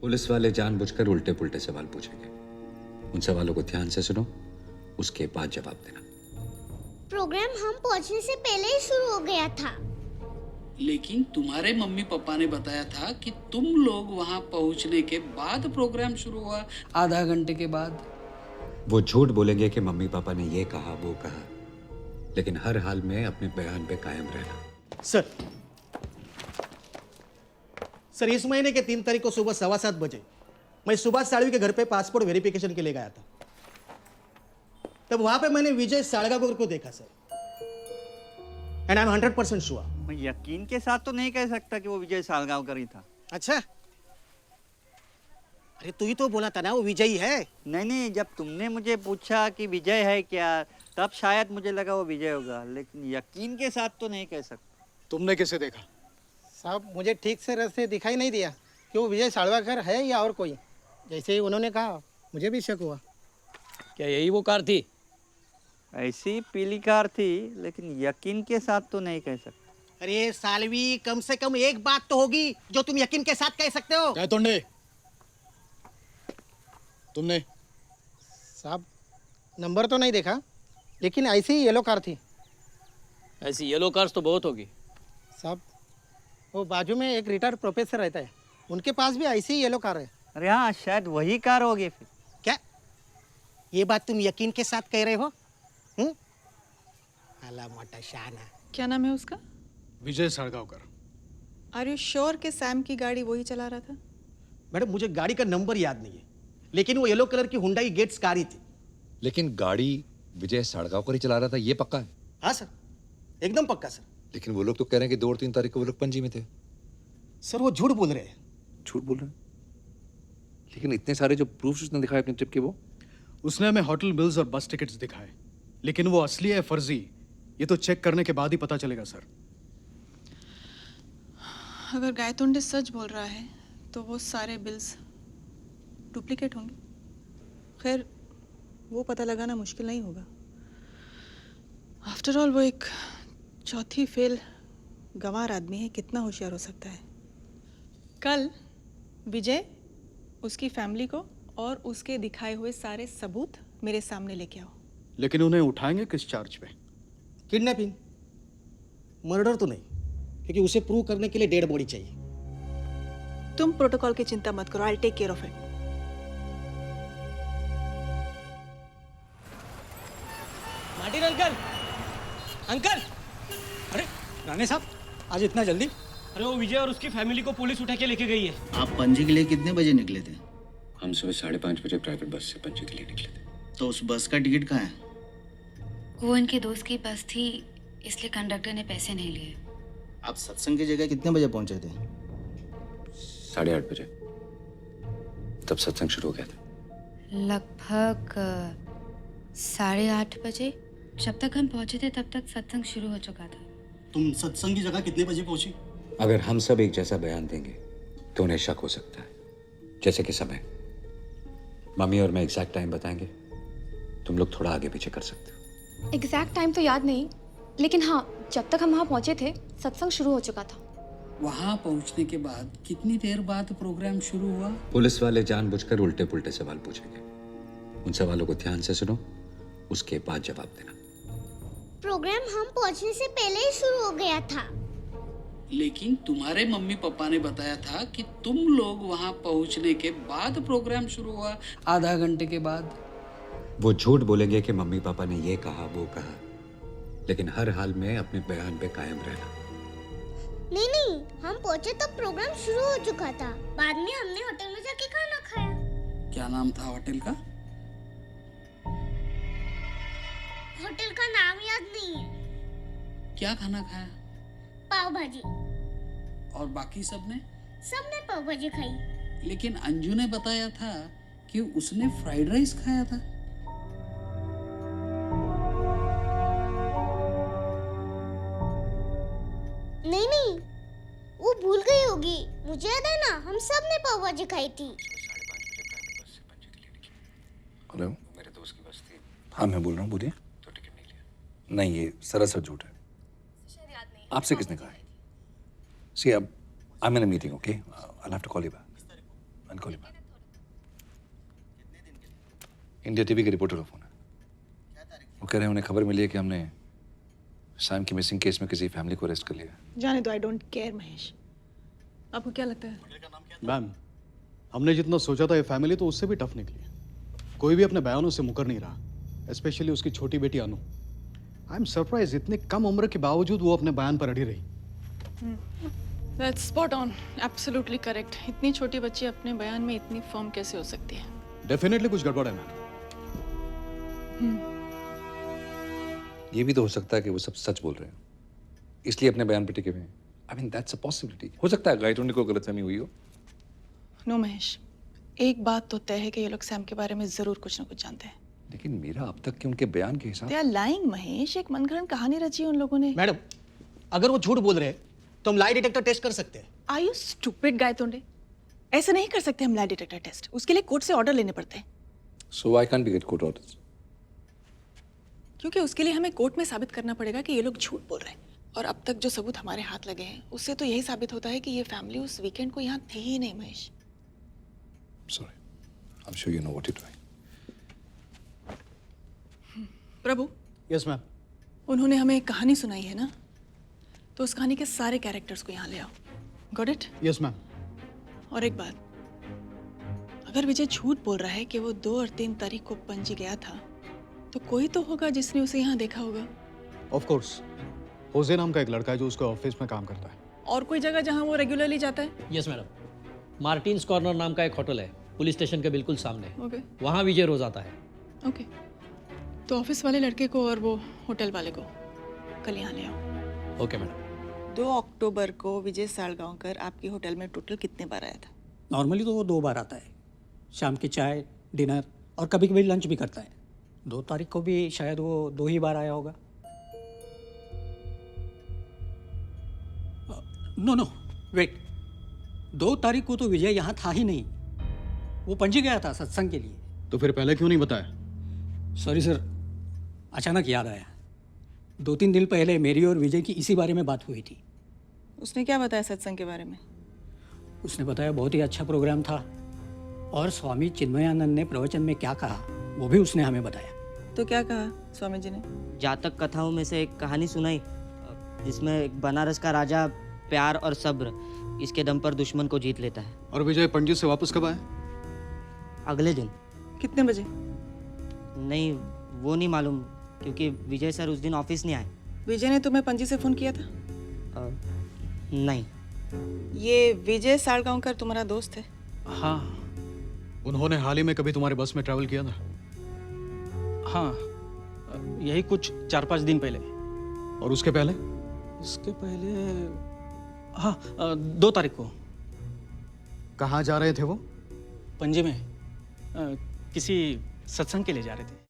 Police वाले जानबूझकर उल्टे पुल्टे सवाल पूछेंगे। उन सवालों को ध्यान से सुनो, उसके बाद जवाब देना। प्रोग्राम हम पहुंचने से पहले ही शुरू हो गया था। लेकिन तुम्हारे मम्मी पापा ने बताया था कि तुम लोग वहां पहुंचने के बाद प्रोग्राम शुरू हुआ, आधा घंटे के बाद। वो झूठ बोलेंगे कि मम्मी पापा ने ये कहा वो कहा, लेकिन हर हाल में अपने बयान पे कायम रहना। सर इस महीने के 3 तारीख को सुबह 7:15 बजे मैं सुभाष साळवी के घर पे पासपोर्ट वेरिफिकेशन के लिए गया था। तब वहां पे मैंने विजय साळगावकर को देखा sir, and I am 100% sure. मैं यकीन के साथ तो नहीं कह सकता कि वो विजय सालगांवकर ही था। अच्छा, अरे तू ही तो बोला था ना वो विजय ही है। नहीं, जब तुमने मुझे पूछा कि विजय है क्या, तब शायद मुझे लगा वो विजय होगा, लेकिन यकीन के साथ तो नहीं कह सकता। तुमने किसे देखा? साहब मुझे ठीक से रस्ते दिखाई नहीं दिया कि वो विजय साळगावकर है या और कोई। जैसे ही उन्होंने कहा मुझे भी शक हुआ। क्या यही वो कार थी? ऐसी पीली कार थी, लेकिन यकीन के साथ तो नहीं कह सकता। अरे सालवी, कम से कम एक बात तो होगी जो तुम यकीन के साथ कह सकते हो। क्या तुमने? साहब नंबर तो नहीं देखा, लेकिन ऐसी ही येलो कार थी। ऐसी येलो कार्स तो बहुत होगी। साहब वो बाजू में एक रिटायर्ड प्रोफेसर रहता है, उनके पास भी ऐसी ही येलो कार है। अरे हाँ, शायद वही कार होगी फिर। क्या ये बात तुम यकीन के साथ कह रहे हो? अला मोटा शाना। क्या नाम है उसका? विजय साळगावकर। आर यू श्योर कि सैम की गाड़ी वही चला रहा था? मैडम मुझे गाड़ी का नंबर याद नहीं है, लेकिन वो येलो कलर की हुंडई गेट्स कार ही थी। लेकिन गाड़ी विजय साळगावकर ही चला रहा था, ये पक्का है? हाँ सर, एकदम पक्का सर। लेकिन वो लोग तो कह रहे हैं कि 2 और 3 तारीख को वो लोग पणजी में थे। सर वो झूठ बोल रहे हैं। झूठ बोल रहे हैं? लेकिन इतने सारे जो प्रूफ्स उसने दिखाए अपनी ट्रिप के, वो उसने हमें होटल बिल्स और बस टिकट्स दिखाए, लेकिन वो असली है फर्जी ये तो चेक करने के बाद ही पता चलेगा सर। अगर गायतोंडे सच बोल रहा है तो वो सारे बिल्स डुप्लीकेट होंगे। खैर वो पता लगाना मुश्किल नहीं होगा। आफ्टर ऑल वो एक चौथी फेल गंवार आदमी है, कितना होशियार हो सकता है। कल विजय, उसकी फैमिली को और उसके दिखाए हुए सारे सबूत मेरे सामने लेके आओ। लेकिन उन्हें उठाएंगे किस चार्ज पे? किडनैपिंग, मर्डर तो नहीं, क्योंकि उसे प्रूव करने के लिए डेड बॉडी चाहिए। तुम प्रोटोकॉल की चिंता मत करो, I take care of it. Martin uncle, uncle! अरे राणे साहब, आज इतना जल्दी? अरे वो विजय और उसकी फैमिली को पुलिस उठा के लेके गई है। आप पणजी के लिए कितने बजे निकले थे? हम सुबह 5:30 बजे प्राइवेट बस से पणजी के लिए निकले थे। तो उस बस का टिकट कहाँ है? वो इनके दोस्त की बस थी, इसलिए कंडक्टर ने पैसे नहीं लिए। आप सत्संग की जगह कितने बजे पहुंचे थे? 8:30 बजे, तब सत्संग शुरू हो गया था। लगभग 8:30 बजे। जब तक हम पहुंचे थे तब तक सत्संग शुरू हो चुका था। तुम सत्संग की जगह कितने बजे पहुंची? अगर हम सब एक जैसा बयान देंगे तो उन्हें शक हो सकता है, जैसे कि समय। मम्मी और मैं एग्जैक्ट टाइम बताएंगे, तुम लोग थोड़ा आगे पीछे कर सकते हो। एग्जैक्ट टाइम तो याद नहीं, लेकिन हाँ जब तक हम वहाँ पहुँचे थे सत्संग शुरू हो चुका था। वहां पहुंचने के बाद कितनी देर बाद प्रोग्राम शुरू हुआ? पुलिस वाले जानबूझकर उल्टे पुल्टे सवाल पूछेंगे। उन सवालों को ध्यान से सुनो, उसके बाद जवाब देना। प्रोग्राम हम पहुंचने से पहले ही शुरू हो गया था। लेकिन तुम्हारे मम्मी पापा ने बताया था कि तुम लोग वहां पहुंचने के बाद प्रोग्राम शुरू हुआ, आधा घंटे के बाद। वो झूठ बोलेंगे कि मम्मी पापा ने ये कहा वो कहा, लेकिन हर हाल में अपने बयान पे कायम रहना। नहीं, हम पहुंचे तब प्रोग्राम शुरू हो चुका था। बाद में हमने होटल में जाके खाना खाया। क्या नाम था होटल का? होटल का नाम याद नहीं है। क्या खाना खाया? पाव भाजी। और बाकी सबने? सबने पाव भाजी खाई। लेकिन अंजू ने बताया था कि उसने फ्राइड राइस खाया था। नहीं, वो भूल गई होगी। मुझे याद है ना, हम सब ने पाव भाजी खाई थी। हेलो, मेरे दोस्त की बस थी। हाँ मैं बोल रहा हूँ, बोलिए। तो टिकट नहीं लिया? नहीं, ये सरासर झूठ है। आपसे किसने कहा है? सी अब I am in a meeting, okay? I have to call you back. अनकोली मैम। इंडिया टीवी के रिपोर्टर का फोन है। वो कह रहे हैं उन्हें खबर मिली है कि हमने सैम की मिसिंग केस में किसी फैमिली को अरेस्ट कर लिया। जाने दो, आई डोंट केयर महेश। आपको क्या लगता है? मैम, हमने जितना सोचा था ये फैमिली तो उससे भी टफ निकली। कोई भी अपने बयानों से मुकर नहीं रहा, स्पेशली उसकी छोटी बेटी अनु। आई एम सरप्राइज, इतनी कम उम्र के बावजूद वो अपने बयान पर अड़ी रही। That's spot on, absolutely correct. इतनी छोटी बच्ची अपने बयान में इतनी फर्म कैसे हो सकती है? डेफिनेटली कुछ गड़बड़ है मैम। ये भी तो हो सकता है कि वो सब सच बोल रहे हैं, इसलिए अपने बयान पे टिके हुए हैं। I mean that's a possibility. हो सकता है गाइड को गलतफहमी हुई हो। नो महेश, एक बात तो तय है कि ये लोग सैम के बारे में जरूर कुछ ना कुछ जानते हैं। लेकिन मेरा अब तक के उनके बयान के हिसाब दे आर लाइंग महेश, एक मनगढ़ंत कहानी रची है उन लोगों ने। मैडम, अगर वो झूठ बोल रहे हैं तो हम लाई डिटेक्टर टेस्ट कर सकते हैं। Are you stupid Gaitonde? ऐसे नहीं कर सकते हम लाई डिटेक्टर टेस्ट, उसके लिए कोर्ट से ऑर्डर लेने पड़ते हैं। So I can't be get court orders. क्योंकि उसके लिए हमें कोर्ट में साबित करना पड़ेगा कि ये लोग झूठ बोल रहे हैं। और अब तक जो सबूत हमारे हाथ लगे हैं उससे तो यही साबित होता है कि ये फैमिली उस वीकेंड को यहाँ थी ही नहीं Mahesh. Sorry, I am sure you know what you doing. Prabhu, yes ma'am. उन्होंने हमें एक कहानी सुनाई है ना, तो उस कहानी के सारे कैरेक्टर्स को यहाँ ले आओ। Got it? Yes ma'am. और एक बात, अगर विजय झूठ बोल रहा है कि वो 2 और 3 तारीख को पणजी गया था, तो कोई तो होगा जिसने उसे यहाँ देखा होगा। ऑफ कोर्स, होजे नाम का एक लड़का है जो उसके ऑफिस में काम करता है। और कोई जगह जहाँ वो रेगुलरली जाता है? यस मैडम, मार्टिन्स कॉर्नर नाम का एक होटल है पुलिस स्टेशन के बिल्कुल सामने। ओके वहाँ विजय रोज आता है। ओके, तो ऑफिस वाले लड़के को और वो होटल वाले को कल यहाँ ले आओ। Okay madam. 2 अक्टूबर को विजय सालगांवकर आपके होटल में टोटल कितने बार आया था? नॉर्मली तो वो 2 बार आता है, शाम की चाय, डिनर और कभी कभी लंच भी करता है। 2 तारीख को भी शायद वो 2 ही बार आया होगा। नो वेट, 2 तारीख को तो विजय यहाँ था ही नहीं, वो पणजी गया था सत्संग के लिए। तो फिर पहले क्यों नहीं बताया? सॉरी सर, अचानक याद आया। 2-3 दिन पहले मेरी और विजय की इसी बारे में बात हुई थी। उसने क्या बताया सत्संग के बारे में? उसने बताया बहुत ही अच्छा प्रोग्राम था, और स्वामी चिन्मयानंद ने प्रवचन में क्या कहा वो भी उसने हमें बताया। तो क्या कहा स्वामी जी ने? जातक कथाओं में से एक कहानी सुनाई जिसमें एक बनारस का राजा प्यार और सब्र इसके दम पर दुश्मन को जीत लेता है। और विजय पणजी से वापस कब आया? अगले दिन। कितने बजे? नहीं, वो नहीं मालूम, क्योंकि विजय सर उस दिन ऑफिस नहीं आए। विजय ने तुम्हें पणजी से फोन किया था? नहीं। ये विजय सालगांवकर तुम्हारा दोस्त है? हाँ। उन्होंने हाल ही में कभी तुम्हारे बस में ट्रैवल किया था? हाँ, यही कुछ 4-5 दिन पहले। और उसके पहले? उसके पहले हाँ, 2 तारीख को। कहाँ जा रहे थे वो? पणजी में किसी सत्संग के लिए जा रहे थे।